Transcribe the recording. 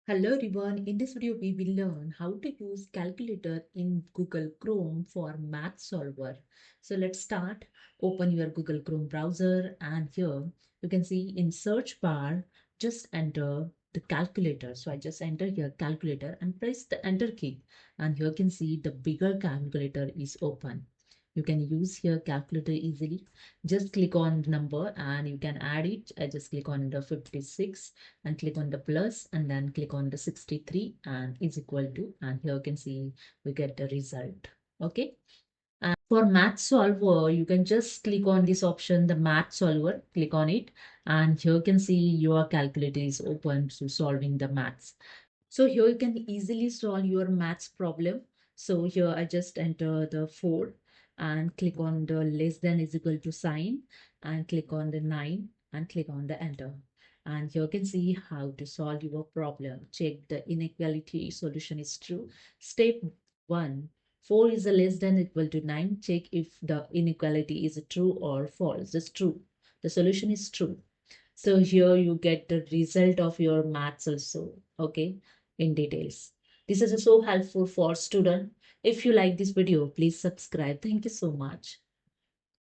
Hello everyone, in this video we will learn how to use calculator in Google Chrome for Math Solver. So let's start. Open your Google Chrome browser and here you can see in search bar, just enter the calculator. So I just enter here calculator and press the enter key and here you can see the bigger calculator is open. You can use here calculator easily. Just click on the number and you can add it. I just click on the 56 and click on the plus and then click on the 63 and is equal to, and here you can see we get the result. Okay. And for math solver, you can just click on this option, the math solver, click on it. And here you can see your calculator is open to solving the maths. So here you can easily solve your maths problem. So here I just enter the 4 and click on the less than is equal to sign and click on the 9 and click on the enter. And here you can see how to solve your problem. Check the inequality solution is true. Step 1. 4 is a less than equal to 9. Check if the inequality is true or false. It's true. The solution is true. So here you get the result of your maths also. Okay, in details. This is so helpful for student. If you like this video, please subscribe. Thank you so much.